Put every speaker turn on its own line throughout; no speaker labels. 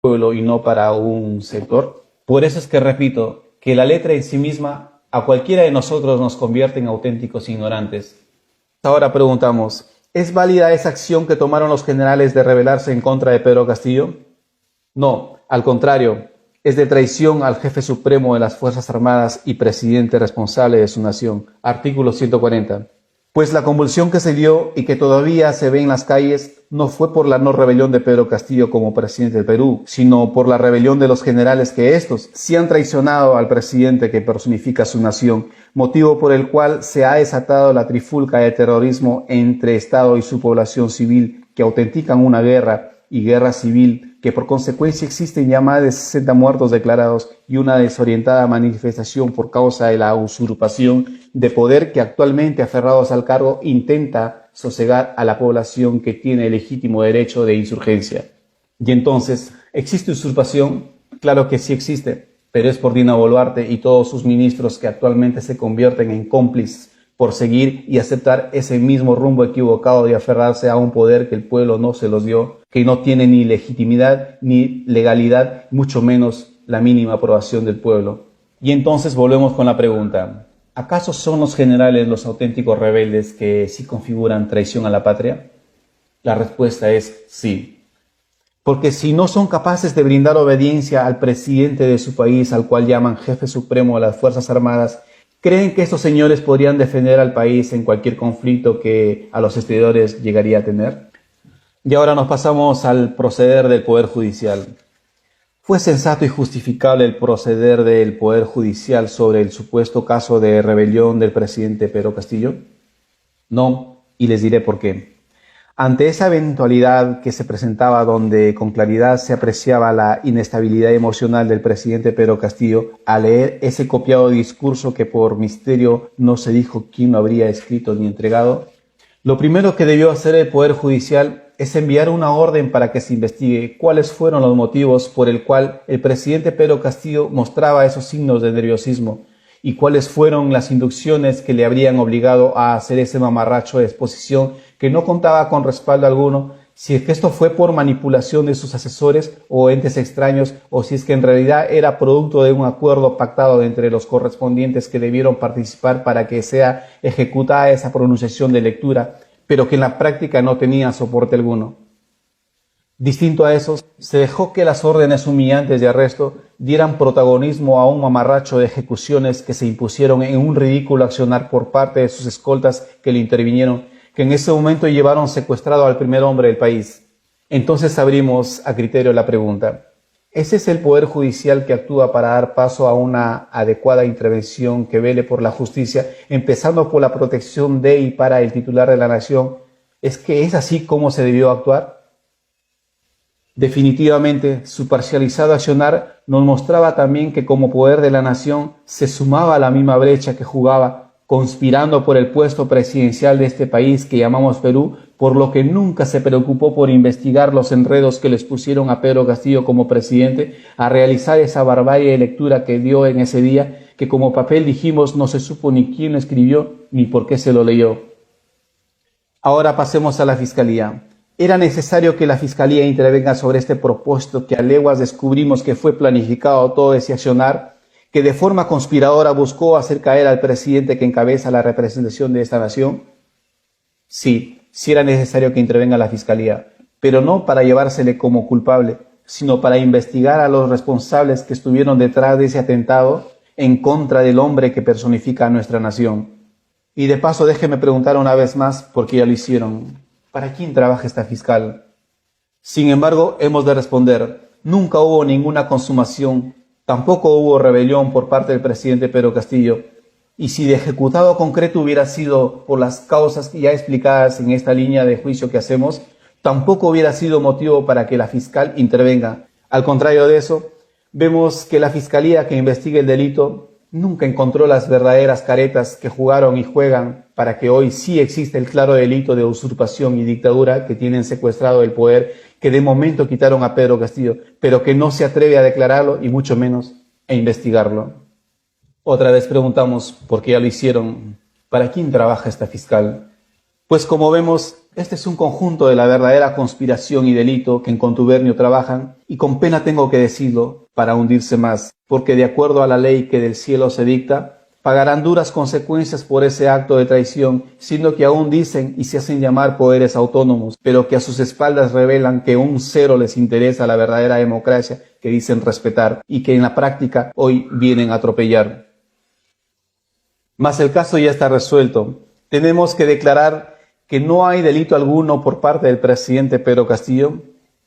pueblo y no para un sector. Por eso es que repito que la letra en sí misma a cualquiera de nosotros nos convierte en auténticos ignorantes. Ahora preguntamos, ¿es válida esa acción que tomaron los generales de rebelarse en contra de Pedro Castillo? No, al contrario, es de traición al jefe supremo de las Fuerzas Armadas y presidente responsable de su nación. Artículo 140. Pues la convulsión que se dio y que todavía se ve en las calles no fue por la no rebelión de Pedro Castillo como presidente del Perú, sino por la rebelión de los generales que estos sí han traicionado al presidente que personifica su nación, motivo por el cual se ha desatado la trifulca de terrorismo entre Estado y su población civil que autentican una guerra y guerra civil, que por consecuencia existen ya más de 60 muertos declarados y una desorientada manifestación por causa de la usurpación de poder que actualmente, aferrados al cargo, intenta sosegar a la población que tiene el legítimo derecho de insurgencia. Y entonces, ¿existe usurpación? Claro que sí existe, pero es por Dina Boluarte y todos sus ministros que actualmente se convierten en cómplices por seguir y aceptar ese mismo rumbo equivocado de aferrarse a un poder que el pueblo no se los dio, que no tiene ni legitimidad ni legalidad, mucho menos la mínima aprobación del pueblo. Y entonces volvemos con la pregunta, ¿acaso son los generales los auténticos rebeldes que sí configuran traición a la patria? La respuesta es sí. Porque si no son capaces de brindar obediencia al presidente de su país, al cual llaman jefe supremo de las Fuerzas Armadas, ¿creen que estos señores podrían defender al país en cualquier conflicto que a los exteriores llegaría a tener? Y ahora nos pasamos al proceder del Poder Judicial. ¿Fue sensato y justificable el proceder del Poder Judicial sobre el supuesto caso de rebelión del presidente Pedro Castillo? No, y les diré por qué. Ante esa eventualidad que se presentaba donde con claridad se apreciaba la inestabilidad emocional del presidente Pedro Castillo al leer ese copiado discurso que por misterio no se dijo quién lo habría escrito ni entregado, lo primero que debió hacer el Poder Judicial es enviar una orden para que se investigue cuáles fueron los motivos por el cual el presidente Pedro Castillo mostraba esos signos de nerviosismo y cuáles fueron las inducciones que le habrían obligado a hacer ese mamarracho de exposición que no contaba con respaldo alguno, si es que esto fue por manipulación de sus asesores o entes extraños, o si es que en realidad era producto de un acuerdo pactado entre los correspondientes que debieron participar para que sea ejecutada esa pronunciación de lectura, pero que en la práctica no tenía soporte alguno. Distinto a eso, se dejó que las órdenes humillantes de arresto dieran protagonismo a un mamarracho de ejecuciones que se impusieron en un ridículo accionar por parte de sus escoltas que le intervinieron, que en ese momento llevaron secuestrado al primer hombre del país. Entonces abrimos a criterio la pregunta. ¿Ese es el Poder Judicial que actúa para dar paso a una adecuada intervención que vele por la justicia, empezando por la protección de y para el titular de la nación? ¿Es que es así como se debió actuar? Definitivamente, su parcializado accionar nos mostraba también que como poder de la nación se sumaba a la misma brecha que jugaba, conspirando por el puesto presidencial de este país que llamamos Perú, por lo que nunca se preocupó por investigar los enredos que les pusieron a Pedro Castillo como presidente a realizar esa barbarie de lectura que dio en ese día, que como papel dijimos no se supo ni quién lo escribió ni por qué se lo leyó. Ahora pasemos a la Fiscalía. Era necesario que la Fiscalía intervenga sobre este propósito que a leguas descubrimos que fue planificado todo ese accionar, que de forma conspiradora buscó hacer caer al presidente que encabeza la representación de esta nación. Sí era necesario que intervenga la Fiscalía, pero no para llevársele como culpable, sino para investigar a los responsables que estuvieron detrás de ese atentado en contra del hombre que personifica a nuestra nación. Y de paso déjeme preguntar una vez más, porque ya lo hicieron, ¿para quién trabaja esta fiscal? Sin embargo, hemos de responder, nunca hubo ninguna consumación, tampoco hubo rebelión por parte del presidente Pedro Castillo, y si de ejecutado concreto hubiera sido por las causas ya explicadas en esta línea de juicio que hacemos, tampoco hubiera sido motivo para que la fiscal intervenga. Al contrario de eso, vemos que la fiscalía que investiga el delito nunca encontró las verdaderas caretas que jugaron y juegan para que hoy sí existe el claro delito de usurpación y dictadura que tienen secuestrado el poder, que de momento quitaron a Pedro Castillo, pero que no se atreve a declararlo y mucho menos a investigarlo. Otra vez preguntamos, ¿por qué ya lo hicieron? ¿Para quién trabaja esta fiscal? Pues como vemos, Este es un conjunto de la verdadera conspiración y delito que en contubernio trabajan, y con pena tengo que decirlo, para hundirse más, porque de acuerdo a la ley que del cielo se dicta, pagarán duras consecuencias por ese acto de traición, siendo que aún dicen y se hacen llamar poderes autónomos, pero que a sus espaldas revelan que un cero les interesa la verdadera democracia que dicen respetar y que en la práctica hoy vienen a atropellar. Mas el caso ya está resuelto. Tenemos que declarar que no hay delito alguno por parte del presidente Pedro Castillo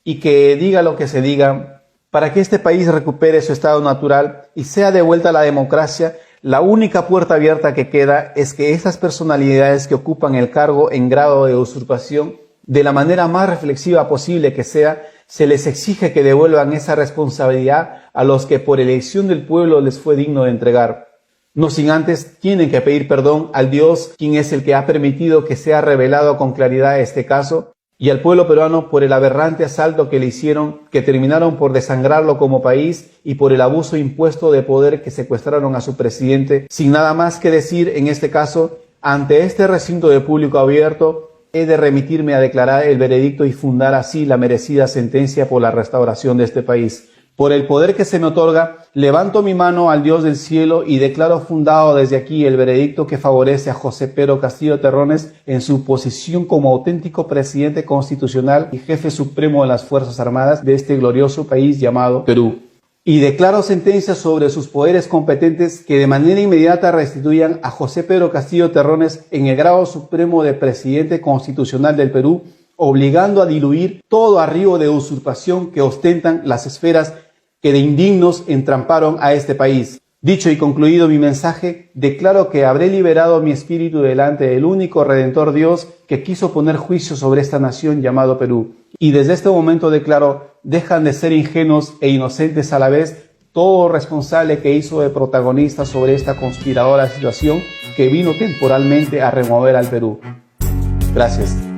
y que diga lo que se diga, para que este país recupere su estado natural y sea devuelta la democracia. La única puerta abierta que queda es que esas personalidades que ocupan el cargo en grado de usurpación, de la manera más reflexiva posible que sea, se les exige que devuelvan esa responsabilidad a los que por elección del pueblo les fue digno de entregar. No sin antes tienen que pedir perdón al Dios, quien es el que ha permitido que sea revelado con claridad este caso, y al pueblo peruano por el aberrante asalto que le hicieron, que terminaron por desangrarlo como país, y por el abuso impuesto de poder que secuestraron a su presidente. Sin nada más que decir en este caso, ante este recinto de público abierto, he de remitirme a declarar el veredicto y fundar así la merecida sentencia por la restauración de este país. Por el poder que se me otorga, levanto mi mano al Dios del cielo y declaro fundado desde aquí el veredicto que favorece a José Pedro Castillo Terrones en su posición como auténtico presidente constitucional y jefe supremo de las Fuerzas Armadas de este glorioso país llamado Perú. Y declaro sentencia sobre sus poderes competentes que de manera inmediata restituyan a José Pedro Castillo Terrones en el grado supremo de presidente constitucional del Perú, obligando a diluir todo arribo de usurpación que ostentan las esferas que de indignos entramparon a este país. Dicho y concluido mi mensaje, declaro que habré liberado mi espíritu delante del único Redentor Dios que quiso poner juicio sobre esta nación llamado Perú. Y desde este momento declaro, dejan de ser ingenuos e inocentes a la vez todo responsable que hizo de protagonista sobre esta conspiradora situación que vino temporalmente a remover al Perú. Gracias.